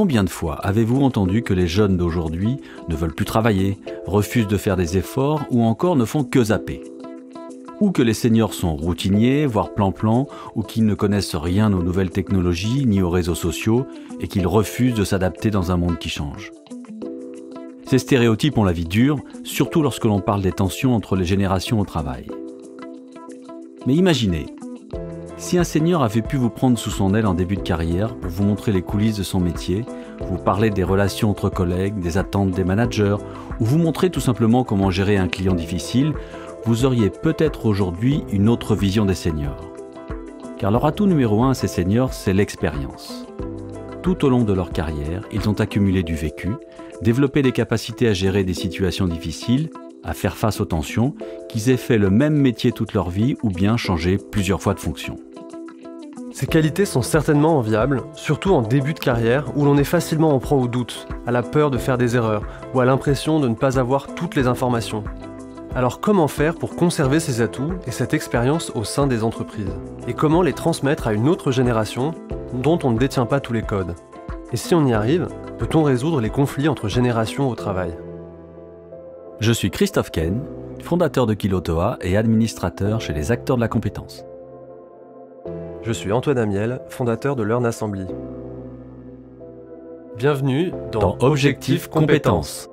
Combien de fois avez-vous entendu que les jeunes d'aujourd'hui ne veulent plus travailler, refusent de faire des efforts ou encore ne font que zapper? Ou que les seniors sont routiniers, voire plan-plan, ou qu'ils ne connaissent rien aux nouvelles technologies ni aux réseaux sociaux et qu'ils refusent de s'adapter dans un monde qui change. Ces stéréotypes ont la vie dure, surtout lorsque l'on parle des tensions entre les générations au travail. Mais imaginez, si un senior avait pu vous prendre sous son aile en début de carrière pour vous montrer les coulisses de son métier, vous parler des relations entre collègues, des attentes des managers, ou vous montrer tout simplement comment gérer un client difficile, vous auriez peut-être aujourd'hui une autre vision des seniors. Car leur atout numéro 1 à ces seniors, c'est l'expérience. Tout au long de leur carrière, ils ont accumulé du vécu, développé des capacités à gérer des situations difficiles, à faire face aux tensions, qu'ils aient fait le même métier toute leur vie ou bien changé plusieurs fois de fonction. Ces qualités sont certainement enviables, surtout en début de carrière où l'on est facilement en proie au doute, à la peur de faire des erreurs ou à l'impression de ne pas avoir toutes les informations. Alors comment faire pour conserver ces atouts et cette expérience au sein des entreprises? Et comment les transmettre à une autre génération dont on ne détient pas tous les codes? Et si on y arrive, peut-on résoudre les conflits entre générations au travail? Je suis Christophe Ken, fondateur de Kilotoa et administrateur chez les acteurs de la compétence. Je suis Antoine Amiel, fondateur de Learn Assembly. Bienvenue dans Objectif Compétences.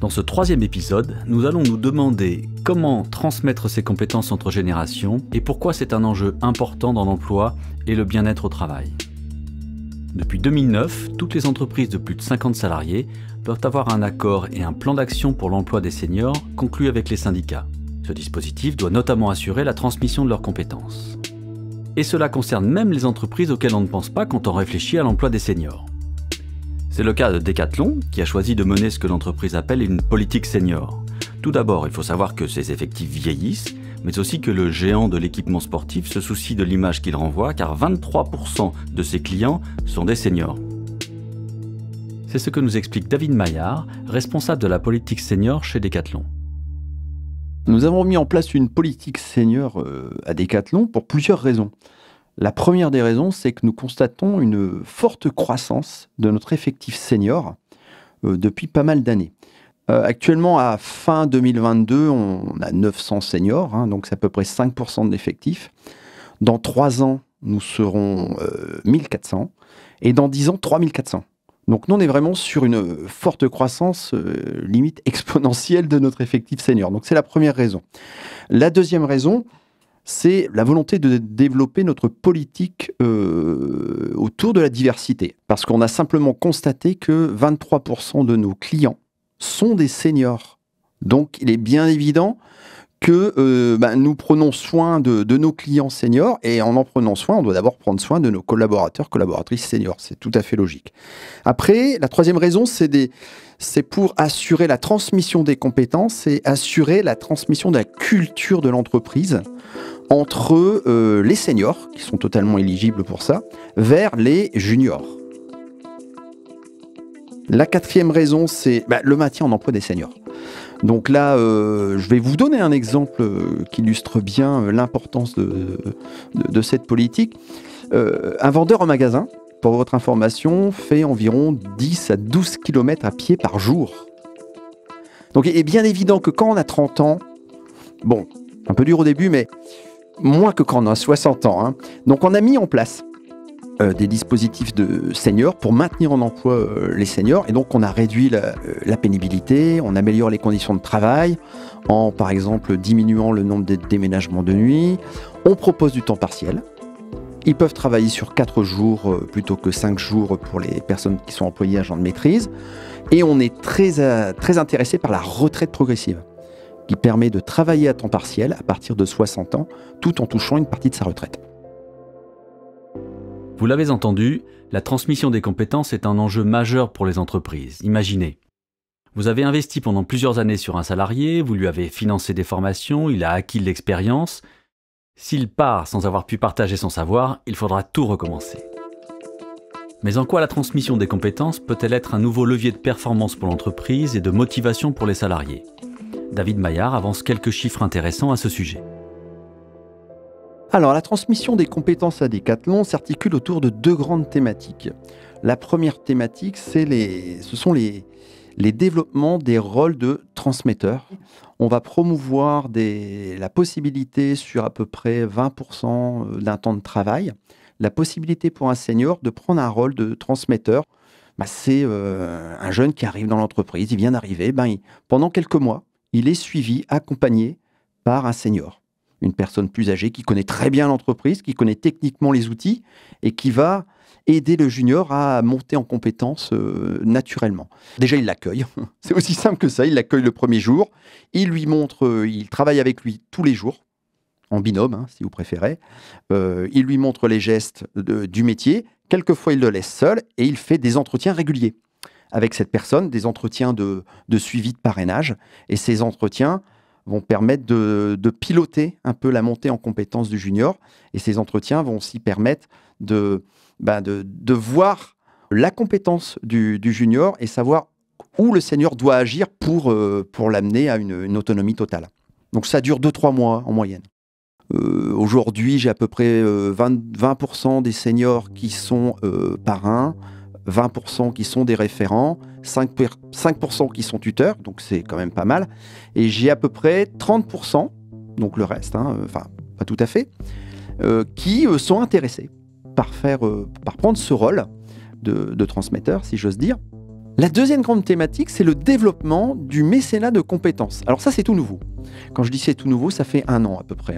Dans ce troisième épisode, nous allons nous demander comment transmettre ces compétences entre générations et pourquoi c'est un enjeu important dans l'emploi et le bien-être au travail. Depuis 2009, toutes les entreprises de plus de 50 salariés doivent avoir un accord et un plan d'action pour l'emploi des seniors conclu avec les syndicats. Ce dispositif doit notamment assurer la transmission de leurs compétences. Et cela concerne même les entreprises auxquelles on ne pense pas quand on réfléchit à l'emploi des seniors. C'est le cas de Decathlon, qui a choisi de mener ce que l'entreprise appelle une politique senior. Tout d'abord, il faut savoir que ses effectifs vieillissent, mais aussi que le géant de l'équipement sportif se soucie de l'image qu'il renvoie, car 23% de ses clients sont des seniors. C'est ce que nous explique David Maillard, responsable de la politique senior chez Decathlon. Nous avons mis en place une politique senior à Decathlon pour plusieurs raisons. La première des raisons, c'est que nous constatons une forte croissance de notre effectif senior depuis pas mal d'années. Actuellement, à fin 2022, on a 900 seniors, donc c'est à peu près 5% de l'effectif. Dans 3 ans, nous serons 1400 et dans 10 ans, 3400. Donc nous, on est vraiment sur une forte croissance, limite exponentielle de notre effectif senior. Donc c'est la première raison. La deuxième raison, c'est la volonté de développer notre politique autour de la diversité. Parce qu'on a simplement constaté que 23% de nos clients sont des seniors. Donc il est bien évident que nous prenons soin de nos clients seniors, et en prenant soin, on doit d'abord prendre soin de nos collaborateurs, collaboratrices seniors. C'est tout à fait logique. Après, la troisième raison, c'est pour assurer la transmission des compétences et assurer la transmission de la culture de l'entreprise entre les seniors, qui sont totalement éligibles pour ça, vers les juniors. La quatrième raison, c'est le maintien en emploi des seniors. Donc là, je vais vous donner un exemple qui illustre bien l'importance de cette politique. Un vendeur en magasin, pour votre information, fait environ 10 à 12 km à pied par jour. Donc il est bien évident que quand on a 30 ans, bon, un peu dur au début, mais moins que quand on a 60 ans. Donc on a mis en place des dispositifs de seniors pour maintenir en emploi les seniors. Et donc, on a réduit la pénibilité, on améliore les conditions de travail en, par exemple, diminuant le nombre de déménagements de nuit. On propose du temps partiel. Ils peuvent travailler sur 4 jours plutôt que 5 jours pour les personnes qui sont employées agents de maîtrise. Et on est très intéressé par la retraite progressive, qui permet de travailler à temps partiel à partir de 60 ans, tout en touchant une partie de sa retraite. Vous l'avez entendu, la transmission des compétences est un enjeu majeur pour les entreprises. Imaginez, vous avez investi pendant plusieurs années sur un salarié, vous lui avez financé des formations, il a acquis de l'expérience. S'il part sans avoir pu partager son savoir, il faudra tout recommencer. Mais en quoi la transmission des compétences peut-elle être un nouveau levier de performance pour l'entreprise et de motivation pour les salariés? David Maillard avance quelques chiffres intéressants à ce sujet. Alors, la transmission des compétences à Decathlon s'articule autour de 2 grandes thématiques. La première thématique, ce sont les développements des rôles de transmetteurs. On va promouvoir la possibilité sur à peu près 20% d'un temps de travail, la possibilité pour un senior de prendre un rôle de transmetteur. C'est un jeune qui arrive dans l'entreprise, il vient d'arriver, pendant quelques mois, il est suivi, accompagné par un senior. Une personne plus âgée qui connaît très bien l'entreprise, qui connaît techniquement les outils et qui va aider le junior à monter en compétences naturellement. Déjà, il l'accueille. C'est aussi simple que ça. Il l'accueille le premier jour. Il lui montre, il travaille avec lui tous les jours, en binôme, si vous préférez. Il lui montre les gestes du métier. Quelquefois, il le laisse seul et il fait des entretiens réguliers avec cette personne, des entretiens de suivi de parrainage. Et ces entretiens vont permettre de piloter un peu la montée en compétences du junior. Et ces entretiens vont aussi permettre de voir la compétence du junior et savoir où le senior doit agir pour l'amener à une autonomie totale. Donc ça dure 2-3 mois en moyenne. Aujourd'hui, j'ai à peu près 20% des seniors qui sont parrains, 20% qui sont des référents, 5% qui sont tuteurs, donc c'est quand même pas mal. Et j'ai à peu près 30%, donc le reste, pas tout à fait, qui sont intéressés par prendre ce rôle de transmetteur, si j'ose dire. La deuxième grande thématique, c'est le développement du mécénat de compétences. Alors ça, c'est tout nouveau. Quand je dis c'est tout nouveau, ça fait 1 an à peu près.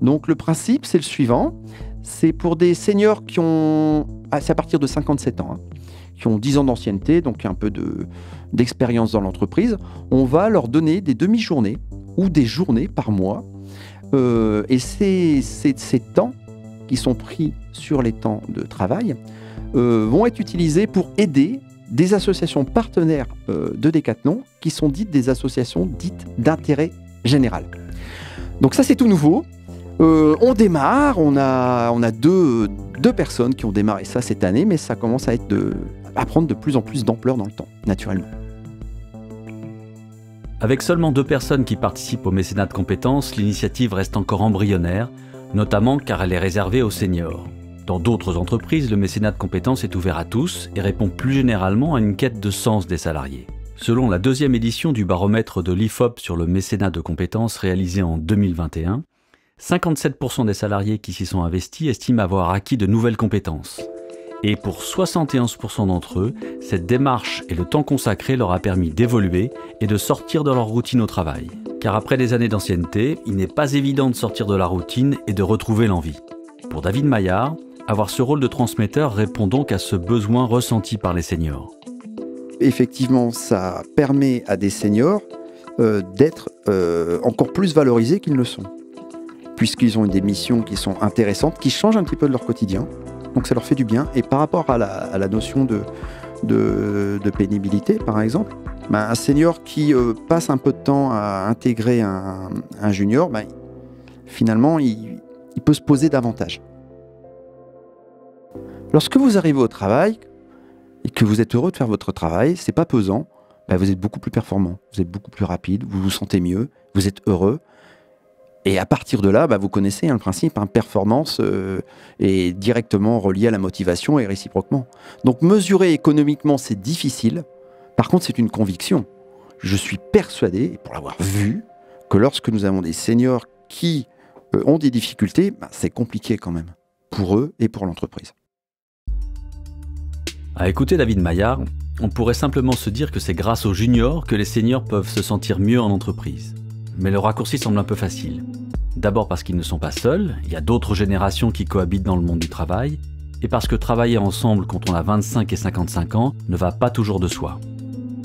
Donc le principe, c'est le suivant. C'est pour des seniors c'est à partir de 57 ans, qui ont 10 ans d'ancienneté, donc un peu d'expérience dans l'entreprise. On va leur donner des demi-journées ou des journées par mois. Et ces temps qui sont pris sur les temps de travail vont être utilisés pour aider des associations partenaires de Decathlon qui sont dites des associations dites d'intérêt général. Donc ça, c'est tout nouveau. On démarre, on a deux personnes qui ont démarré ça cette année, mais ça commence à prendre de plus en plus d'ampleur dans le temps, naturellement. Avec seulement 2 personnes qui participent au mécénat de compétences, l'initiative reste encore embryonnaire, notamment car elle est réservée aux seniors. Dans d'autres entreprises, le mécénat de compétences est ouvert à tous et répond plus généralement à une quête de sens des salariés. Selon la 2e édition du baromètre de l'IFOP sur le mécénat de compétences réalisé en 2021, 57% des salariés qui s'y sont investis estiment avoir acquis de nouvelles compétences. Et pour 71% d'entre eux, cette démarche et le temps consacré leur a permis d'évoluer et de sortir de leur routine au travail. Car après des années d'ancienneté, il n'est pas évident de sortir de la routine et de retrouver l'envie. Pour David Maillard, avoir ce rôle de transmetteur répond donc à ce besoin ressenti par les seniors. Effectivement, ça permet à des seniors d'être encore plus valorisés qu'ils ne le sont, puisqu'ils ont des missions qui sont intéressantes, qui changent un petit peu de leur quotidien. Donc ça leur fait du bien. Et par rapport à la notion de pénibilité, par exemple, un senior qui passe un peu de temps à intégrer un junior, finalement, il peut se poser davantage. Lorsque vous arrivez au travail et que vous êtes heureux de faire votre travail, c'est pas pesant, vous êtes beaucoup plus performant, vous êtes beaucoup plus rapide, vous vous sentez mieux, vous êtes heureux. Et à partir de là, vous connaissez le principe, performance est directement reliée à la motivation et réciproquement. Donc mesurer économiquement, c'est difficile. Par contre, c'est une conviction. Je suis persuadé, pour l'avoir vu, que lorsque nous avons des seniors qui ont des difficultés, c'est compliqué quand même, pour eux et pour l'entreprise. À écouter David Maillard, on pourrait simplement se dire que c'est grâce aux juniors que les seniors peuvent se sentir mieux en entreprise. Mais le raccourci semble un peu facile. D'abord parce qu'ils ne sont pas seuls, il y a d'autres générations qui cohabitent dans le monde du travail, et parce que travailler ensemble quand on a 25 et 55 ans ne va pas toujours de soi.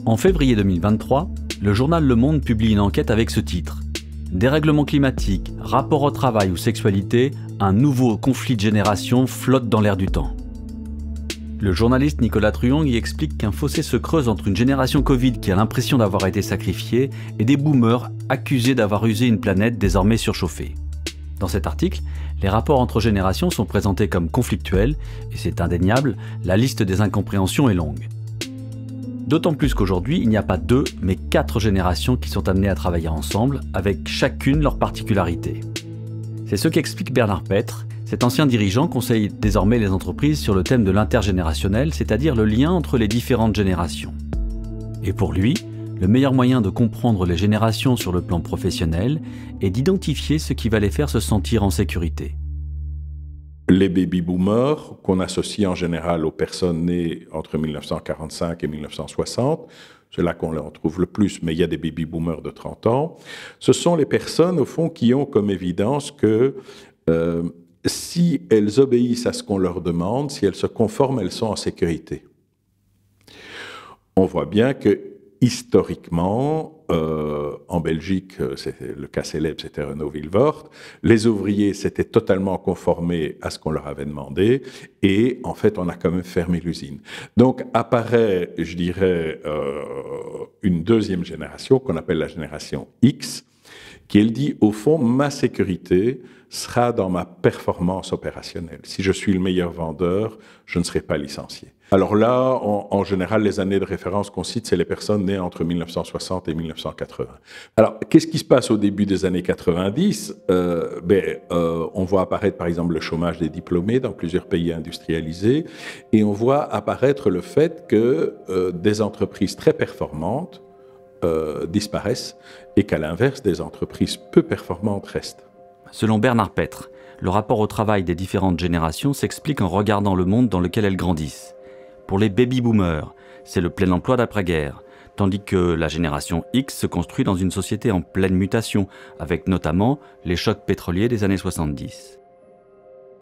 En février 2023, le journal Le Monde publie une enquête avec ce titre. Dérèglement climatique, rapport au travail ou sexualité, un nouveau conflit de génération flotte dans l'air du temps. Le journaliste Nicolas Truong y explique qu'un fossé se creuse entre une génération Covid qui a l'impression d'avoir été sacrifiée et des boomers accusés d'avoir usé une planète désormais surchauffée. Dans cet article, les rapports entre générations sont présentés comme conflictuels et c'est indéniable, la liste des incompréhensions est longue. D'autant plus qu'aujourd'hui, il n'y a pas 2, mais 4 générations qui sont amenées à travailler ensemble, avec chacune leur particularité. C'est ce qu'explique Bernard Petre. Cet ancien dirigeant conseille désormais les entreprises sur le thème de l'intergénérationnel, c'est-à-dire le lien entre les différentes générations. Et pour lui, le meilleur moyen de comprendre les générations sur le plan professionnel est d'identifier ce qui va les faire se sentir en sécurité. Les baby-boomers, qu'on associe en général aux personnes nées entre 1945 et 1960, c'est là qu'on en trouve le plus, mais il y a des baby-boomers de 30 ans, ce sont les personnes, au fond, qui ont comme évidence que si elles obéissent à ce qu'on leur demande, si elles se conforment, elles sont en sécurité. On voit bien que, historiquement, en Belgique, le cas célèbre, c'était Renault Vilvoorde, les ouvriers s'étaient totalement conformés à ce qu'on leur avait demandé et en fait, on a quand même fermé l'usine. Donc apparaît, je dirais, une deuxième génération qu'on appelle la génération X, qui elle dit, au fond, ma sécurité sera dans ma performance opérationnelle. Si je suis le meilleur vendeur, je ne serai pas licencié. Alors là, en général, les années de référence qu'on cite, c'est les personnes nées entre 1960 et 1980. Alors, qu'est-ce qui se passe au début des années 90 ? On voit apparaître, par exemple, le chômage des diplômés dans plusieurs pays industrialisés, et on voit apparaître le fait que des entreprises très performantes disparaissent, et qu'à l'inverse, des entreprises peu performantes restent. Selon Bernard Petre, le rapport au travail des différentes générations s'explique en regardant le monde dans lequel elles grandissent. Pour les baby-boomers, c'est le plein emploi d'après-guerre, tandis que la génération X se construit dans une société en pleine mutation, avec notamment les chocs pétroliers des années 70.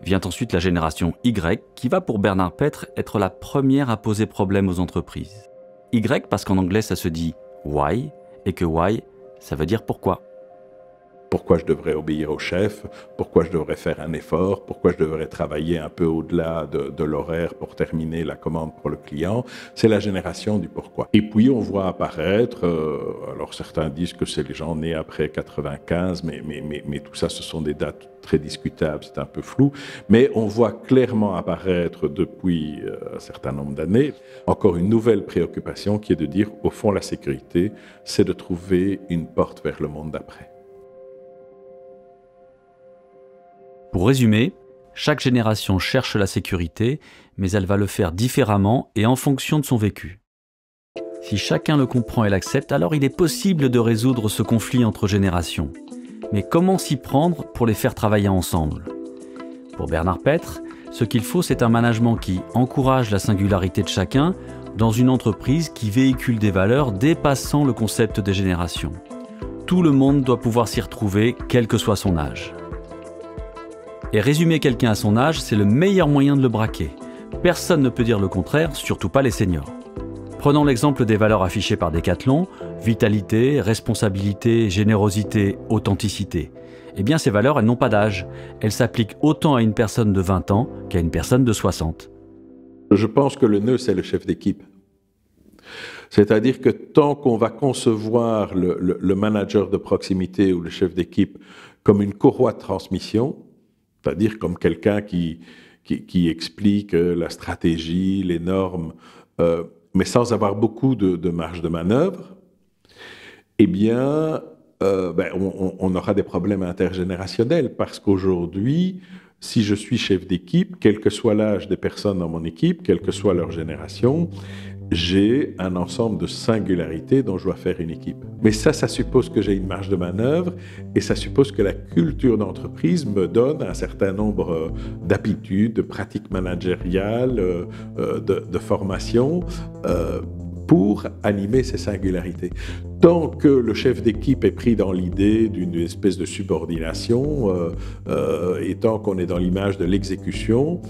Vient ensuite la génération Y, qui va pour Bernard Petre être la première à poser problème aux entreprises. Y parce qu'en anglais ça se dit « why » et que « why » ça veut dire « pourquoi ». Pourquoi je devrais obéir au chef, pourquoi je devrais faire un effort, pourquoi je devrais travailler un peu au-delà de l'horaire pour terminer la commande pour le client. C'est la génération du pourquoi. Et puis on voit apparaître, alors certains disent que c'est les gens nés après 95, mais tout ça ce sont des dates très discutables, c'est un peu flou, mais on voit clairement apparaître depuis un certain nombre d'années encore une nouvelle préoccupation qui est de dire au fond la sécurité, c'est de trouver une porte vers le monde d'après. Pour résumer, chaque génération cherche la sécurité, mais elle va le faire différemment et en fonction de son vécu. Si chacun le comprend et l'accepte, alors il est possible de résoudre ce conflit entre générations. Mais comment s'y prendre pour les faire travailler ensemble ? Pour Bernard Petre, ce qu'il faut, c'est un management qui encourage la singularité de chacun dans une entreprise qui véhicule des valeurs dépassant le concept des générations. Tout le monde doit pouvoir s'y retrouver, quel que soit son âge. Et résumer quelqu'un à son âge, c'est le meilleur moyen de le braquer. Personne ne peut dire le contraire, surtout pas les seniors. Prenons l'exemple des valeurs affichées par Decathlon, vitalité, responsabilité, générosité, authenticité. Eh bien ces valeurs, elles n'ont pas d'âge. Elles s'appliquent autant à une personne de 20 ans qu'à une personne de 60. Je pense que le nœud, c'est le chef d'équipe. C'est-à-dire que tant qu'on va concevoir le manager de proximité ou le chef d'équipe comme une courroie de transmission, c'est-à-dire comme quelqu'un qui explique la stratégie, les normes, mais sans avoir beaucoup de marge de manœuvre, eh bien, on aura des problèmes intergénérationnels parce qu'aujourd'hui, si je suis chef d'équipe, quel que soit l'âge des personnes dans mon équipe, quelle que soit leur génération, j'ai un ensemble de singularités dont je dois faire une équipe. Mais ça suppose que j'ai une marge de manœuvre et ça suppose que la culture d'entreprise me donne un certain nombre d'aptitudes, de pratiques managériales, de formation pour animer ces singularités. Tant que le chef d'équipe est pris dans l'idée d'une espèce de subordination et tant qu'on est dans l'image de l'exécution,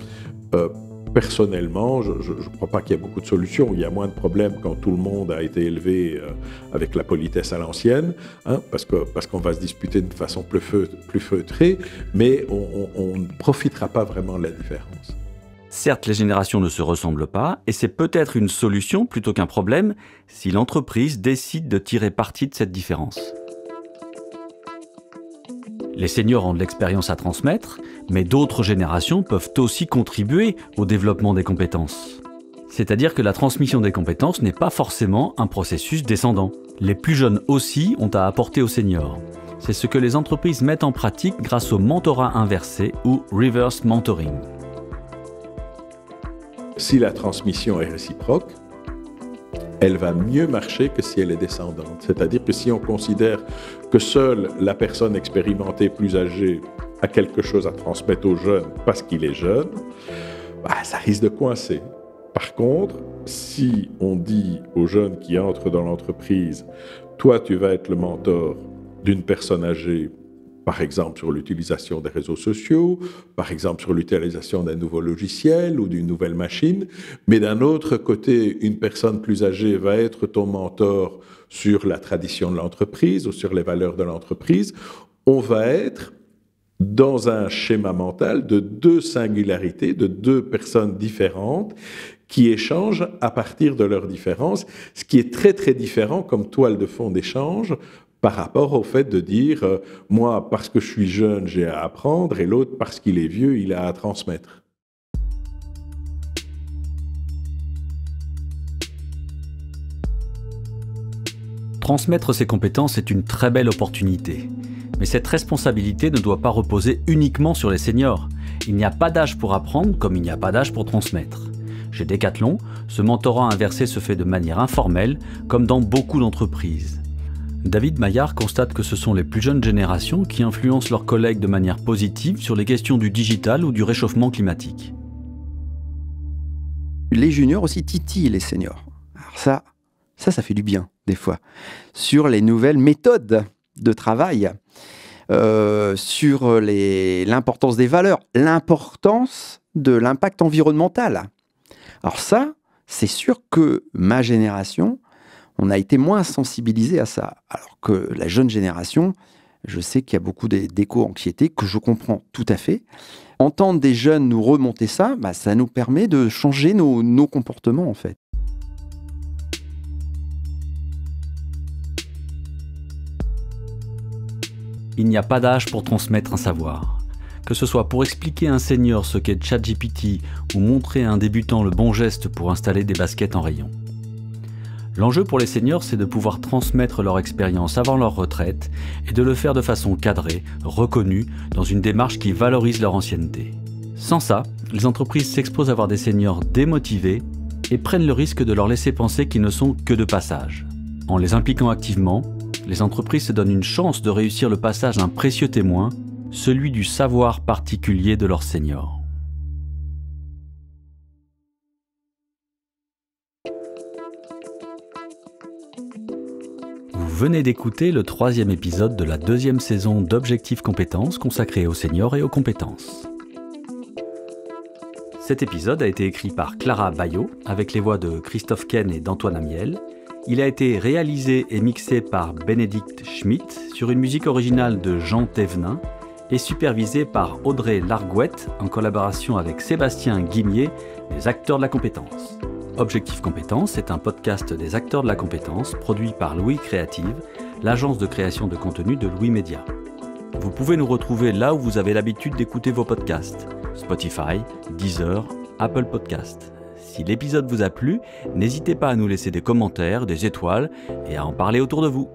personnellement, je ne crois pas qu'il y ait beaucoup de solutions. Il y a moins de problèmes quand tout le monde a été élevé avec la politesse à l'ancienne, hein, parce qu'on va se disputer de façon plus feutrée, mais on ne profitera pas vraiment de la différence. Certes, les générations ne se ressemblent pas, et c'est peut-être une solution plutôt qu'un problème si l'entreprise décide de tirer parti de cette différence. Les seniors ont de l'expérience à transmettre, mais d'autres générations peuvent aussi contribuer au développement des compétences. C'est-à-dire que la transmission des compétences n'est pas forcément un processus descendant. Les plus jeunes aussi ont à apporter aux seniors. C'est ce que les entreprises mettent en pratique grâce au mentorat inversé ou reverse mentoring. Si la transmission est réciproque, elle va mieux marcher que si elle est descendante. C'est-à-dire que si on considère que seule la personne expérimentée plus âgée a quelque chose à transmettre aux jeunes parce qu'il est jeune, ça risque de coincer. Par contre, si on dit aux jeunes qui entrent dans l'entreprise, toi tu vas être le mentor d'une personne âgée, par exemple sur l'utilisation des réseaux sociaux, par exemple sur l'utilisation d'un nouveau logiciel ou d'une nouvelle machine, mais d'un autre côté, une personne plus âgée va être ton mentor sur la tradition de l'entreprise ou sur les valeurs de l'entreprise, on va être dans un schéma mental de deux singularités, de deux personnes différentes qui échangent à partir de leurs différences, ce qui est très très différent comme toile de fond d'échange par rapport au fait de dire « moi, parce que je suis jeune, j'ai à apprendre » et l'autre, parce qu'il est vieux, il a à transmettre. Transmettre ses compétences est une très belle opportunité. Mais cette responsabilité ne doit pas reposer uniquement sur les seniors. Il n'y a pas d'âge pour apprendre comme il n'y a pas d'âge pour transmettre. Chez Decathlon, ce mentorat inversé se fait de manière informelle, comme dans beaucoup d'entreprises. David Maillard constate que ce sont les plus jeunes générations qui influencent leurs collègues de manière positive sur les questions du digital ou du réchauffement climatique. Les juniors aussi titillent les seniors. Alors ça fait du bien, des fois. Sur les nouvelles méthodes de travail, sur l'importance des valeurs, l'importance de l'impact environnemental. Alors ça, c'est sûr que ma génération, on a été moins sensibilisé à ça. Alors que la jeune génération, je sais qu'il y a beaucoup d'éco-anxiété que je comprends tout à fait. Entendre des jeunes nous remonter ça, ça nous permet de changer nos comportements en fait. Il n'y a pas d'âge pour transmettre un savoir. Que ce soit pour expliquer à un senior ce qu'est ChatGPT ou montrer à un débutant le bon geste pour installer des baskets en rayon. L'enjeu pour les seniors, c'est de pouvoir transmettre leur expérience avant leur retraite et de le faire de façon cadrée, reconnue, dans une démarche qui valorise leur ancienneté. Sans ça, les entreprises s'exposent à voir des seniors démotivés et prennent le risque de leur laisser penser qu'ils ne sont que de passage. En les impliquant activement, les entreprises se donnent une chance de réussir le passage d'un précieux témoin, celui du savoir particulier de leurs seniors. Vous venez d'écouter le 3e épisode de la 2e saison d'Objectif Compétences consacrée aux seniors et aux compétences. Cet épisode a été écrit par Clara Bayot avec les voix de Christophe Ken et d'Antoine Amiel. Il a été réalisé et mixé par Bénédicte Schmitt sur une musique originale de Jean Thévenin et supervisé par Audrey Largouette en collaboration avec Sébastien Guimier, des acteurs de la compétence. Objectif Compétences est un podcast des acteurs de la compétence produit par Louis Créative, l'agence de création de contenu de Louis Média. Vous pouvez nous retrouver là où vous avez l'habitude d'écouter vos podcasts, Spotify, Deezer, Apple Podcasts. Si l'épisode vous a plu, n'hésitez pas à nous laisser des commentaires, des étoiles et à en parler autour de vous.